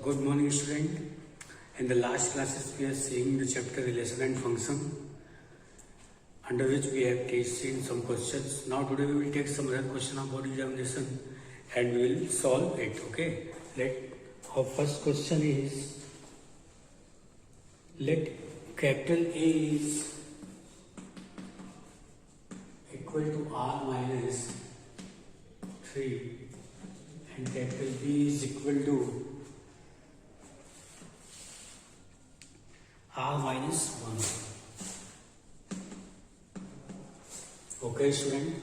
Good morning, student. In the last classes, we are seeing the chapter relation and function, under which we have seen some questions. Now today we will take some other question about examination and we will solve it. Okay. Our first question is, let capital A is equal to R minus 3 and capital B is equal to R minus 1. Okay, student.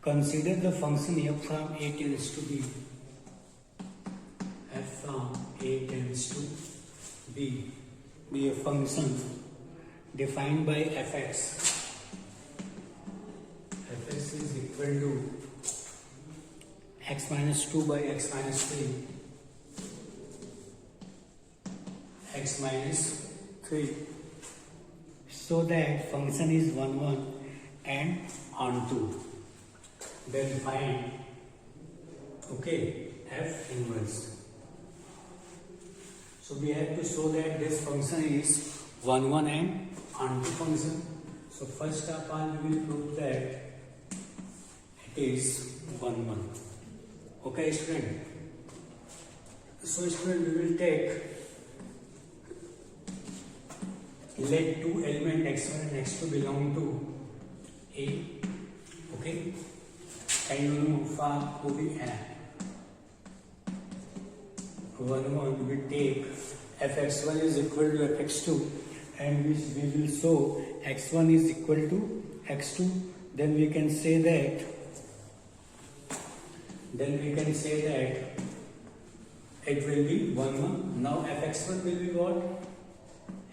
Consider the function f from A tends to B. F from A tends to B be a function defined by fx. Fx is equal to x minus 2 by x minus 3. X minus 3, so that function is 1 1 and onto. Then find f inverse. So we have to show that this function is 1 1 and onto function. So first of all we will prove that it is 1 1. Okay, student. So student, we will take, let two element x1 and x2 belong to A, okay, and you know for who we have 1 1, we take fx1 is equal to fx2 and we will show x1 is equal to x2. Then we can say that it will be 1 1. Now fx1 will be what?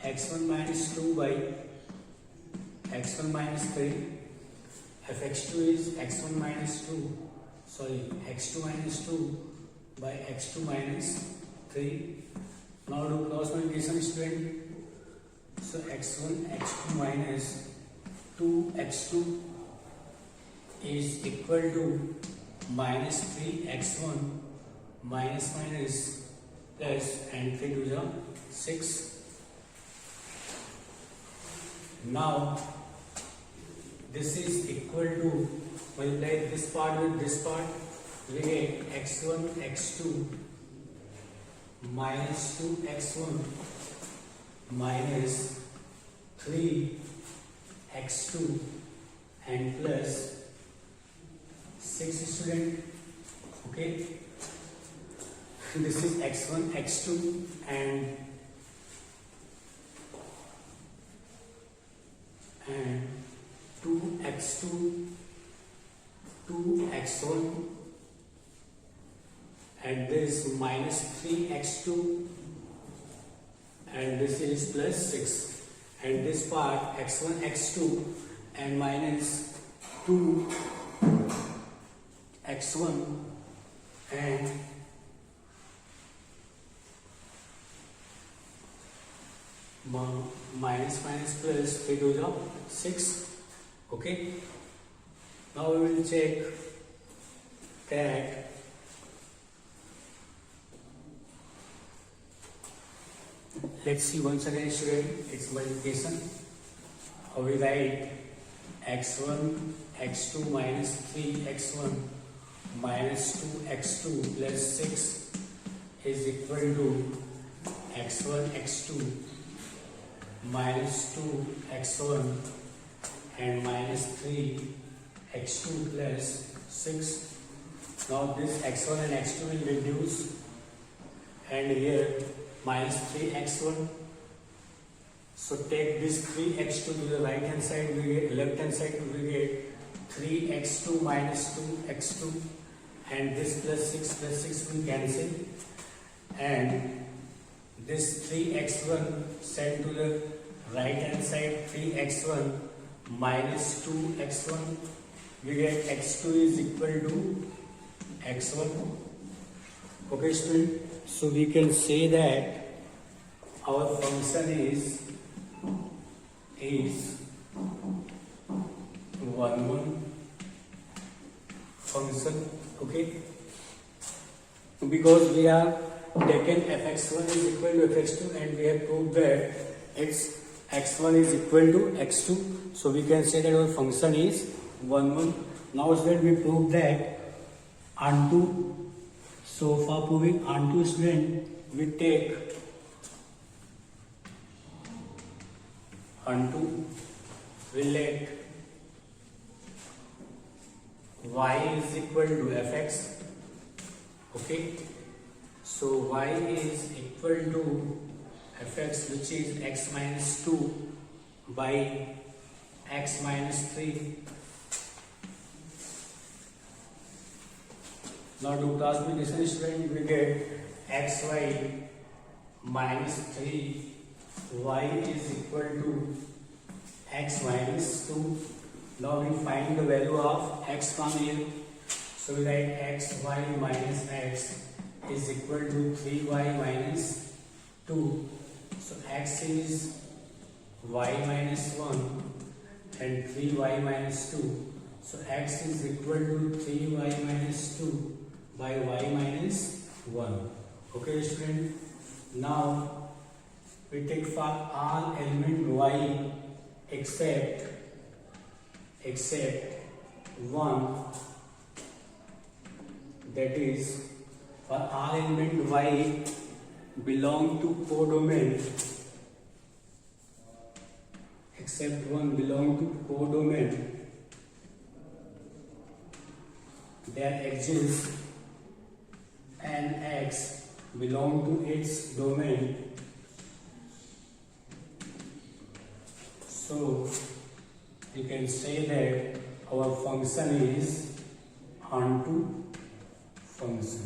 x1 minus 2 by x1 minus 3. fx2 is x1 minus 2, x2 minus 2 by x2 minus 3. Now do cross multiplication, student. So x1 x2 minus 2 x2 is equal to minus 3 x1 minus plus and 3 to the 6. Now this is equal to, multiply this part with this part, we get x1 x2 minus 2 x1 minus 3 x2 and plus 6, student. Okay, this is x1 x2 and 2x2 2x1 and this minus 3x2 and this is plus 6 and this part x1 x2 and minus 2x1 and minus plus 3 to the 6. Okay, now we will check that let's see once again, student, its multiplication. How we write x1 x2 minus 3x1 minus 2x2 plus 6 is equal to x1 x2 minus 2x1 and minus 3x2 plus 6. Now this x1 and x2 will reduce and here minus 3x1. So take this 3x2 to the right hand side, we get left hand side, we get 3x2 minus 2x2 and this plus 6 will cancel and this 3x1 sent to the right hand side, 3x1 minus 2x1, we get x2 is equal to x1. Okay, student, so we can say that our function is 1 1 function. Okay, because we have taken fx1 is equal to fx2 and we have proved that its x1 is equal to x2. So we can say that our function is 1, 1. Now student, we prove that onto. So for proving onto, student, we take onto, we let y is equal to fx. Okay, so y is equal to fx, which is x minus 2 by x minus 3. Now to classification, student, we get xy minus 3, y is equal to x minus 2. Now we find the value of x from here. So we write xy minus x is equal to 3y minus 2. So x is y minus 1 and 3y minus 2. So x is equal to 3y minus 2 by y minus 1. Okay, student. Now we take for all element y except 1, that is for all element y belong to codomain except 1 belong to codomain that exists and x belong to its domain. So you can say that our function is onto function.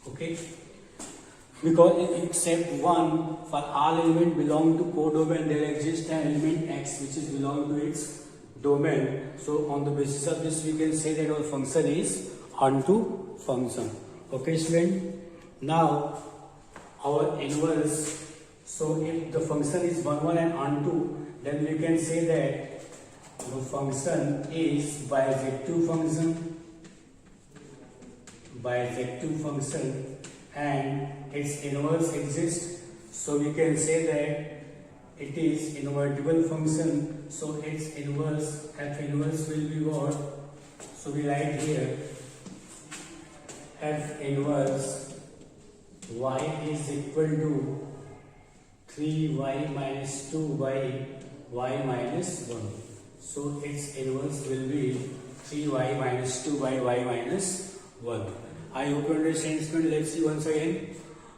Okay, because except 1 for all element belong to codomain, there exists an element x which is belong to its domain. So on the basis of this, we can say that our function is onto function. Okay, student. Now our inverse. So if the function is 1, 1 and onto, then we can say that the function is bijective function and its inverse exists. So we can say that it is invertible function. So its inverse, f inverse will be what? So we write here f inverse y is equal to 3y minus 2 by y minus 1. So its inverse will be 3y minus 2 by y minus 1. I hope you understand, student. Let's see once again.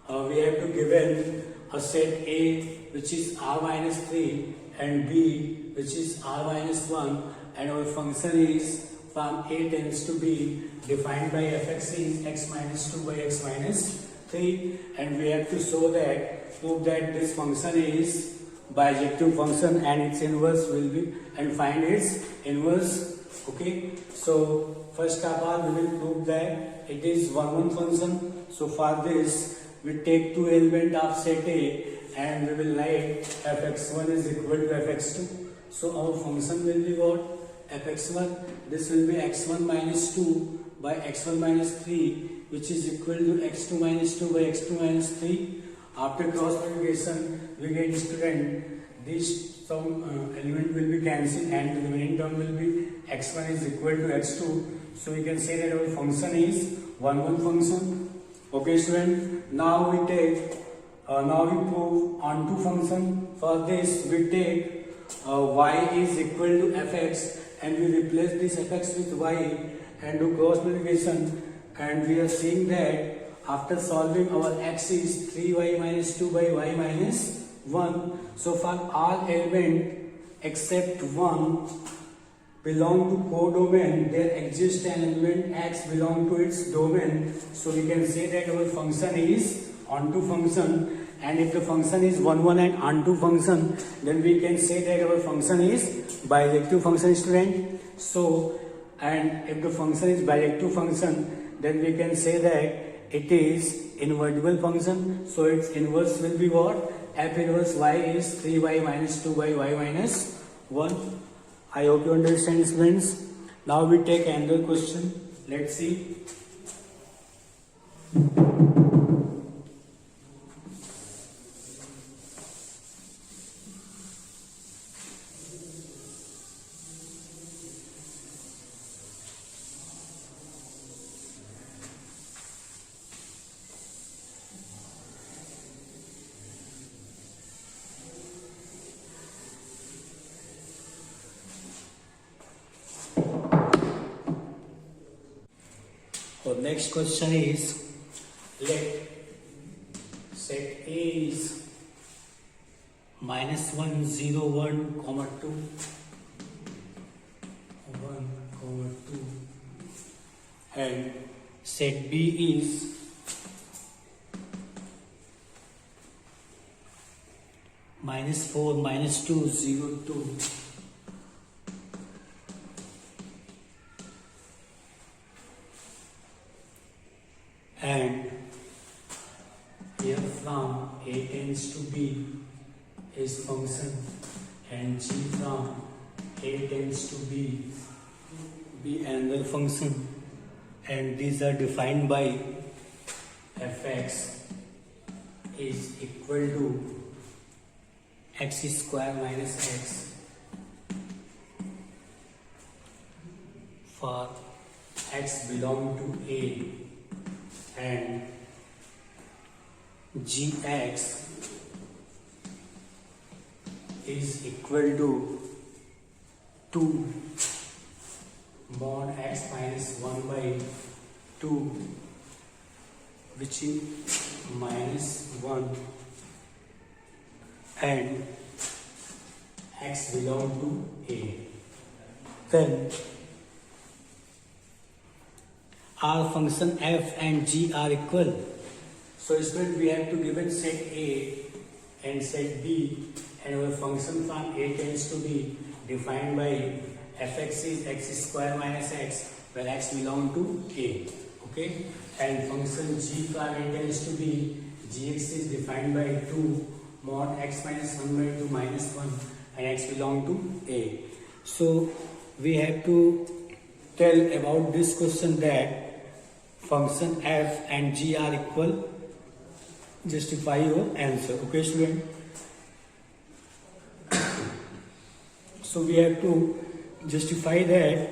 We have to given a set A which is r minus 3 and B which is r minus 1, and our function is from A tends to B defined by fx is x minus 2 by x minus 3, and we have to show that, prove that this function is bijective function and its inverse will be, and find its inverse. Okay, so first of all we will prove that it is 1, 1 function. So for this we take two elements of set A and we will write fx1 is equal to fx2. So our function will be what? fx1, this will be x1 minus 2 by x1 minus 3, which is equal to x2 minus 2 by x2 minus 3. After cross multiplication, we get, student, this some element will be cancelled and the remaining term will be x1 is equal to x2. So we can say that our function is 1, 1 function. Okay, student. Now we take, now we prove onto function. For this, we take y is equal to fx and we replace this fx with y and do cross multiplication, and we are seeing that after solving our x is 3y minus 2 by y minus 1. So for all element except 1 belong to codomain, there exists an element x belong to its domain. So we can say that our function is onto function, and if the function is 1, 1 and onto function, then we can say that our function is bijective function, student. So, and if the function is bijective function, then we can say that it is invertible function. So its inverse will be what? F inverse y is 3y minus 2 by y minus 1. I hope you understand, students. Now we take another question. Let's see. next question is, let set A is minus 1, 0, 1, comma 2, 1, comma 2, and set B is minus 4, minus 2, 0, 2. And here from A tends to B is function, and G from A tends to B be another function, and these are defined by fx is equal to x square minus x for x belong to A, and gx is equal to 2 mod x minus 1 by 2, which is minus 1, and x belong to A. Then our function f and g are equal. So student, we have to given set A and set B, and our function from A tends to be defined by fx is x square minus x, where x belong to A. Okay, and function g from A tends to be gx is defined by 2 mod x minus 1 by 2 minus 1, and x belong to A. So we have to tell about this question that function f and g are equal. Justify your answer. Okay, student? So we have to justify that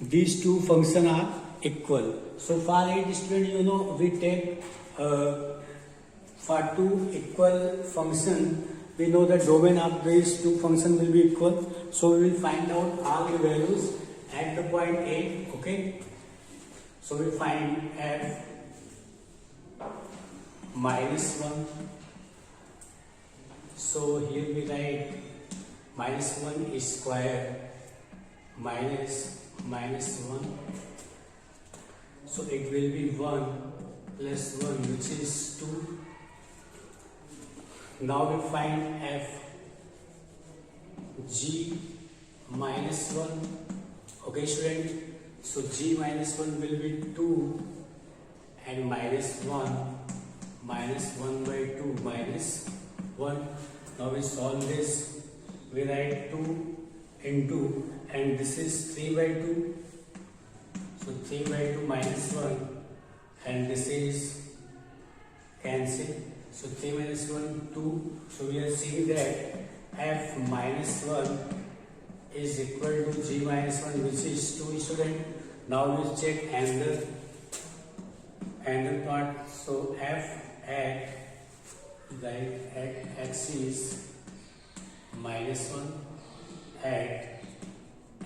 these two functions are equal. So for it, student, we take for two equal functions, we know the domain of these two functions will be equal. So we will find out all the values at the point A. Okay. So we find f minus 1. So here we write minus 1 is square minus 1. So it will be 1 plus 1, which is 2. Now we find f g minus 1. Okay, student. So g minus 1 will be 2, and minus 1 by 2 minus 1. Now we solve this. We write 2 into, and this is 3 by 2. So 3 by 2 minus 1, and this is cancel. So 3 minus 1, 2. So we are seeing that f minus 1 is equal to g minus 1, which is 2, student. Now we check another part. So f at x is minus 1, at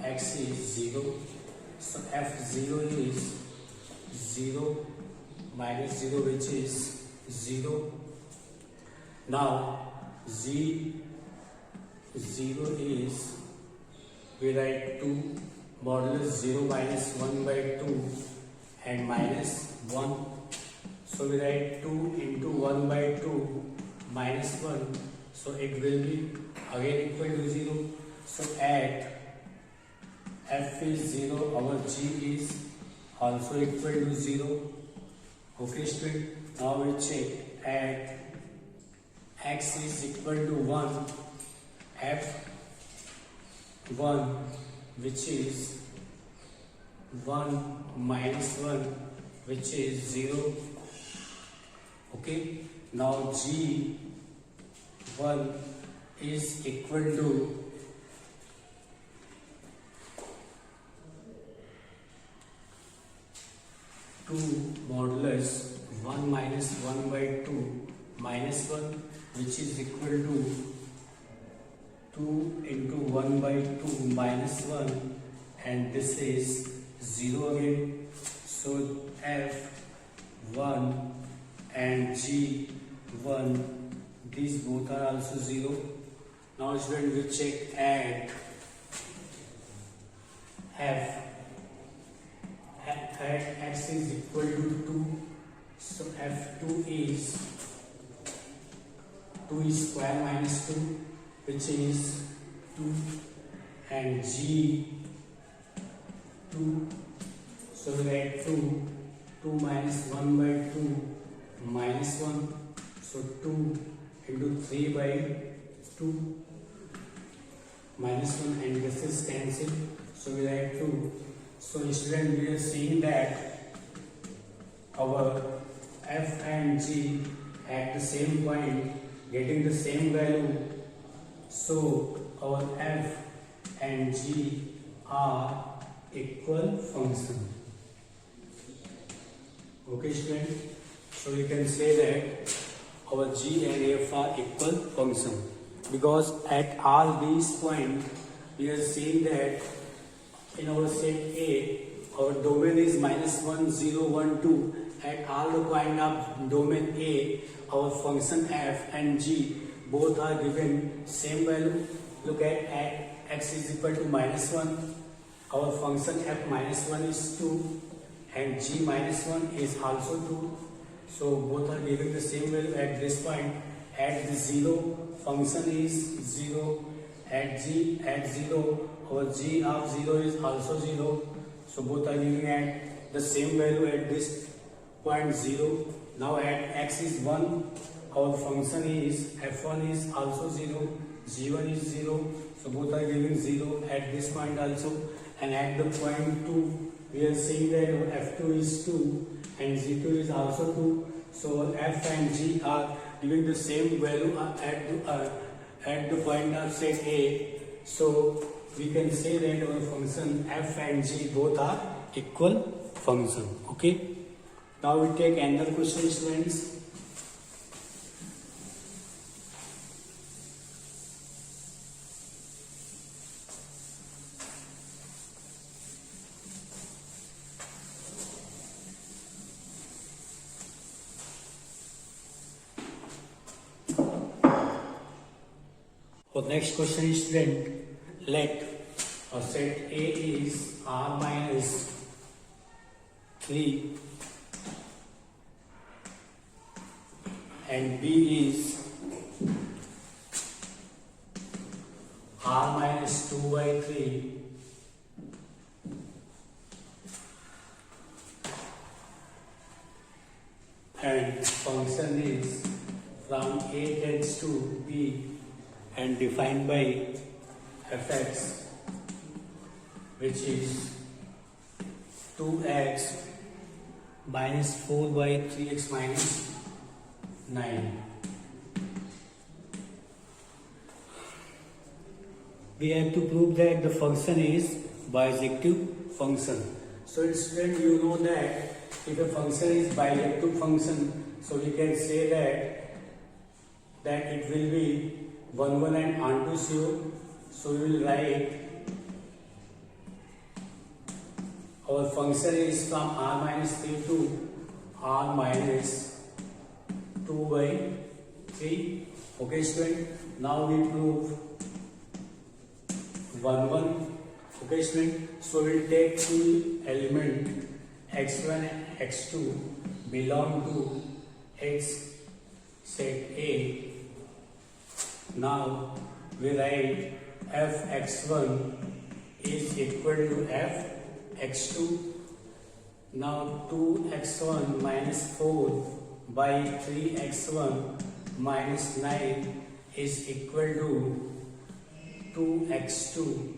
x is 0. So f0 is 0 minus 0, which is 0. Now z0 is, we write 2 modulus 0 minus 1 by 2 and minus 1. So we write 2 into 1 by 2 minus 1. So it will be again equal to 0. So at f is 0, our g is also equal to 0. Okay, student. Now we check at x is equal to 1, f1, which is 1 minus 1, which is 0. Okay. Now g1 is equal to 2 modulus 1 minus 1 by 2 minus 1, which is equal to 2 into 1 by 2 minus 1, and this is 0 again. So F1 and G1, these both are also 0. Now student, we check at F at x is equal to 2. So F2 is 2 square minus 2, which is 2, and G 2. So we write 2 minus 1 by 2 minus 1. So 2 into 3 by 2 minus 1, and this is cancelled. So we write 2. So student, we are seeing that our F and G at the same point getting the same value. So our F and G are equal function. Okay student, so we can say that our G and F are equal function, because at all these points we are seeing that in our set A our domain is -1, 0, 1, 2. At all the point of domain A, our function F and G both are given same value. Look at x is equal to -1, our function F -1 is 2 and G -1 is also 2. So both are giving the same value at this point. At the 0, function is 0. At 0, our G of 0 is also 0. So both are giving at the same value at this point 0. Now at x is 1, our function is F1 is also 0, G1 is 0. So both are giving 0 at this point also. And at the point 2, we are seeing that F2 is 2 and G2 is also 2. So F and G are giving the same value at the point of set A. So we can say that our function F and G both are equal function. Okay. Now we take another question, students. For next question, student, let our set A is R minus 3 and B is R minus 2 by 3 and function is from A tends to B and defined by fx, which is 2x minus 4 by 3x minus 9. We have to prove that the function is bijective function. So student, you know that if a function is bijective function, so we can say that it will be 1, 1 and onto 0. So we will write our function is from R minus 3 to R minus 2 by 3. Okay student, now we prove 1, 1. Okay student, so we will take two element x1 and x2 belong to X set A. Now we write fx1 is equal to fx2. Now 2x1 minus 4 by 3x1 minus 9 is equal to 2x2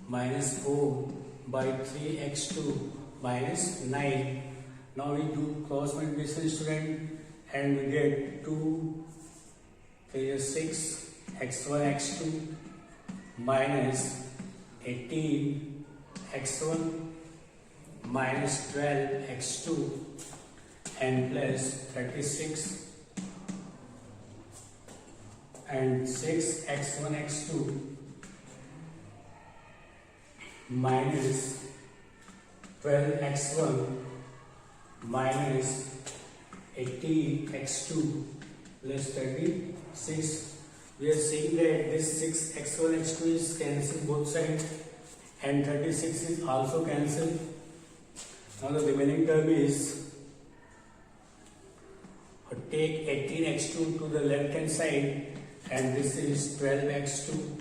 minus 4 by 3x2 minus 9. Now we do cross multiplication, student, and we get 2 3 is 6 x1 x2 minus 18 x1 minus 12 x2 and plus 36 and 6 x1 x2 minus 12 x1 minus 18x2 plus 36. We are seeing that this 6x1 x2 is cancelled both sides and 36 is also cancelled. Now the remaining term is take 18x2 to the left hand side and this is 12x2.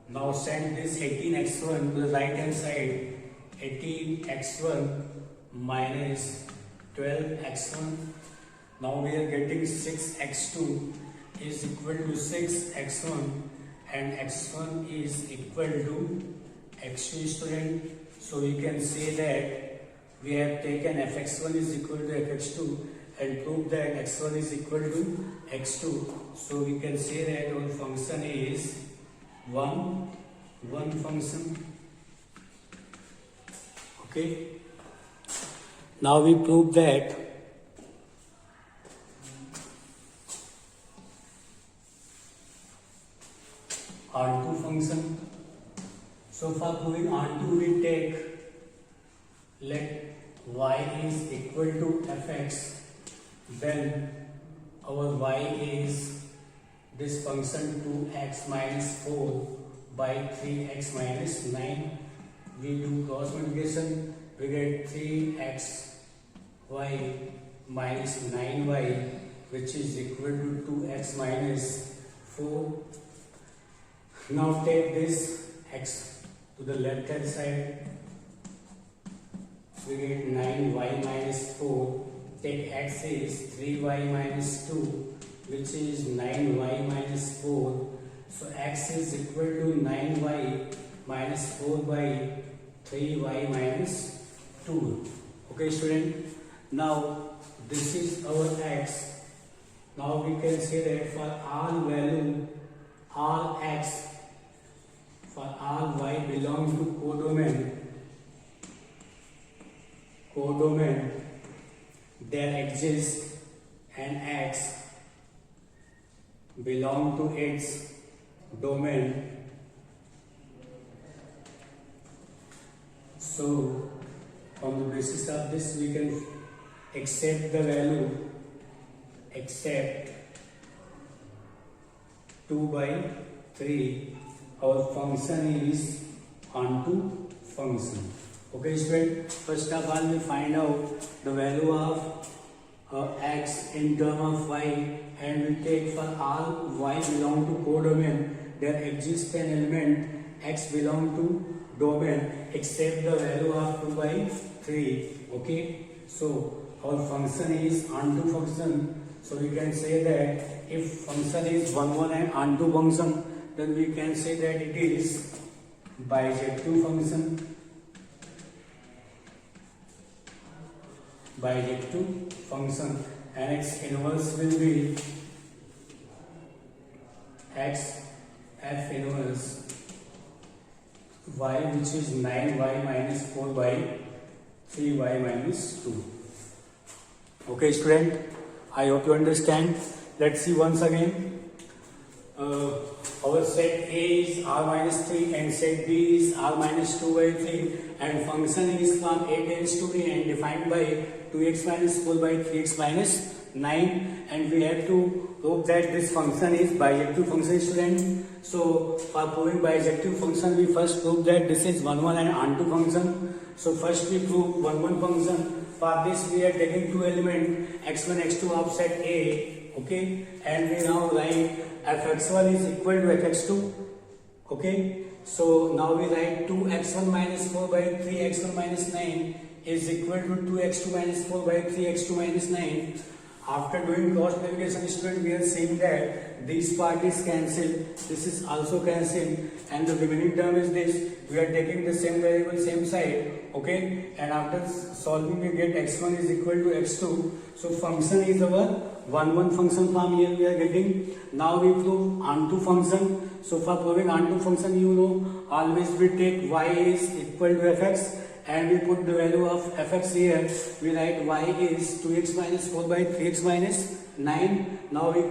Now send this 18x1 to the right hand side. 18x1 minus 12x1. Now we are getting 6x2 is equal to 6x1 and x1 is equal to x2 student. So we can say that we have taken fx1 is equal to fx2 and prove that x1 is equal to x2. So we can say that our function is one function. Okay. Now we prove that onto function. So for proving onto, we take let y is equal to fx. Then our y is this function 2x minus 4 by 3x minus 9. We do cross multiplication, we get 3xy minus 9y, which is equal to 2x minus 4. Now take this x to the left hand side, we get 9y minus 4. Take x is 3y minus 2, which is 9y minus 4. So x is equal to 9y minus 4 by 3y minus 2. Okay student, now this is our x. Now we can say that for all value, all x, for all y belong to codomain, there exists an x belong to its domain. So on the basis of this we can accept the value, accept 2 by 3. Our function is onto function. Okay student, first of all we find out the value of x in term of y, and we take for all y belong to codomain, there exists an element x belong to domain except the value of 2 by 3. Okay, so our function is onto function. So we can say that if function is 1 and onto function, then we can say that it is bijective function. Bijective function, and its inverse will be x f inverse y, which is 9y minus 4 by 3y minus 2. Okay student, I hope you understand. Let's see once again. Our set A is r minus 3 and set B is r minus 2 by 3, and function is from A tends to B and defined by 2x minus 4 by 3x minus 9, and we have to prove that this function is bijective function student. So for proving bijective function, we first prove that this is 1 and onto function. So first we prove 1 function. For this we are taking two elements x1 x2 of set A. Okay, and we now write fx1 is equal to fx2. Okay, so now we write 2x1 minus 4 by 3x1 minus 9 is equal to 2x2 minus 4 by 3x2 minus 9. After doing cross multiplication student, we are seeing that this part is cancelled, this is also cancelled, and the remaining term is this. We are taking the same variable same side. Okay, and after solving we get x1 is equal to x2. So function is our 1 function from here we are getting. Now we prove onto function. So for proving onto function, you know, always we take y is equal to fx and we put the value of fx here. We write y is 2x minus 4 by 3x minus 9. Now we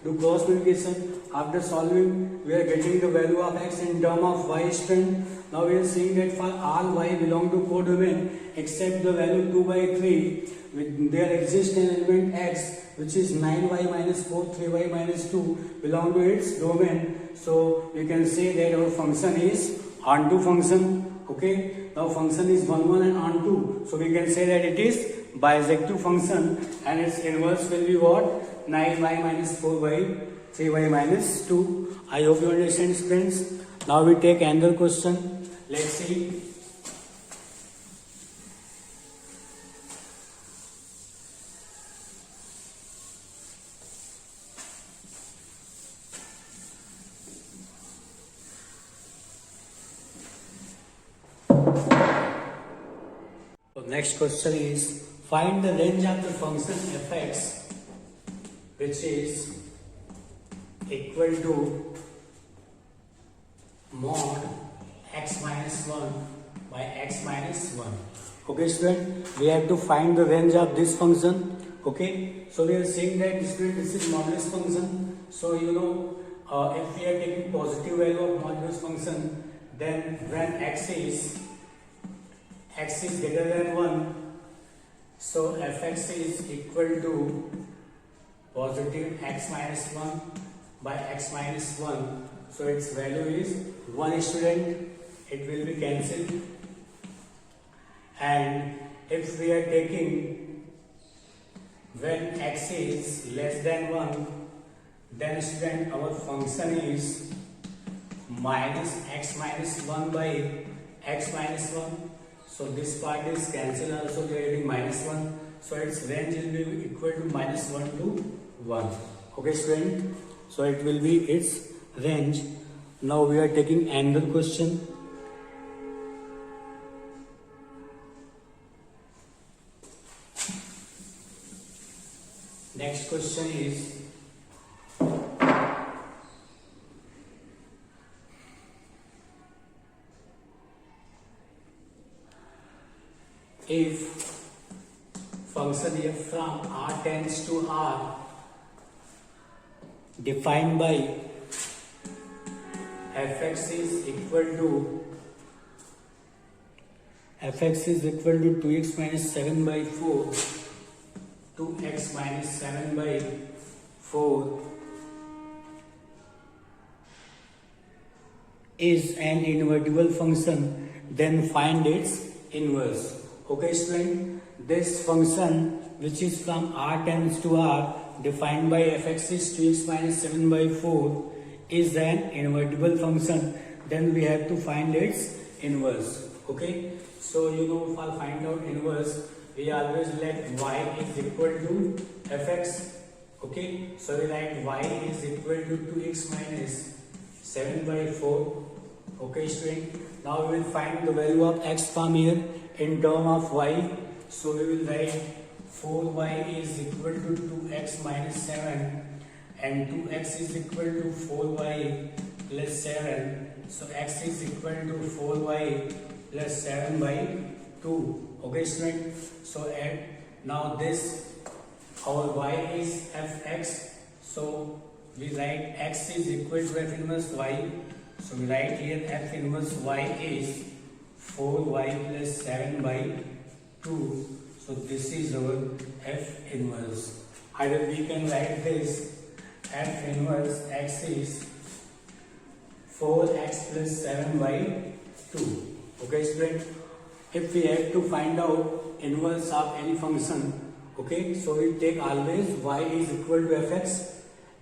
do cross multiplication. After solving, we are getting the value of x in term of y strength. Now we are seeing that for all y belong to codomain except the value 2 by 3. there exists an element x which is 9y minus 4, 3y minus 2 belong to its domain. So we can say that our function is onto function. Okay, now function is 1 1 and onto, so we can say that it is bisective function, and its inverse will be what? 9y minus 4y, 3y minus 2. I hope you understand, friends. Now we take another question. Let's see. So next question is, find the range of the function fx which is equal to mod x minus 1 by x minus 1. Okay, student, we have to find the range of this function. Okay, so we are saying that student, this is modulus function. So you know, if we are taking positive value of modulus function, then when x is greater than 1, so fx is equal to positive x minus 1 by x minus 1. So its value is 1, student. It will be cancelled. And if we are taking when x is less than 1, then student, our function is minus x minus 1 by x minus 1. So this part is cancelled also, we are getting minus 1. So its range will be equal to minus 1 to 1. Okay, student. So it will be its range. Now we are taking another question. Next question is, if function f from r tends to r defined by fx is equal to 2x minus 7 by 4, 2x minus 7 by 4 is an invertible function, then find its inverse. Okay, student, this function which is from r tends to r defined by fx is 2x minus 7 by 4 is an invertible function, then we have to find its inverse. Okay, so you know, for find out inverse, we always let y is equal to fx. Okay, so we write y is equal to 2x minus 7 by 4. Okay, student, now we will find the value of x from here in term of y. So we will write 4y is equal to 2x minus 7 and 2x is equal to 4y plus 7. So x is equal to 4y plus 7 by 2. Okay, student. So now this, our y is fx. So we write x is equal to f inverse y. So we write here f inverse y is 4y plus 7 by 2. So this is our f inverse. Either we can write this f inverse x is 4x plus 7 by 2. Okay, student. If we have to find out inverse of any function, okay, so we take always y is equal to fx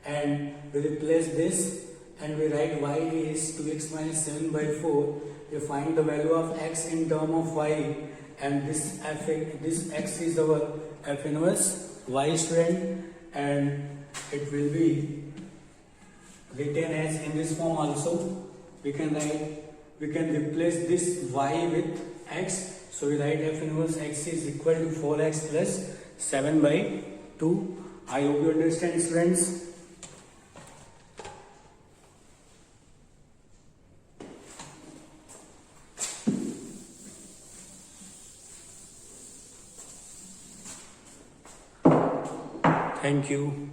and we replace this and we write y is 2x minus 7 by 4. We find the value of x in term of y, and this x is our f inverse y, student, and it will be written as in this form also. We can replace this y with x. So we write f inverse x is equal to 4x plus 7 by 2. I hope you understand, students. Thank you.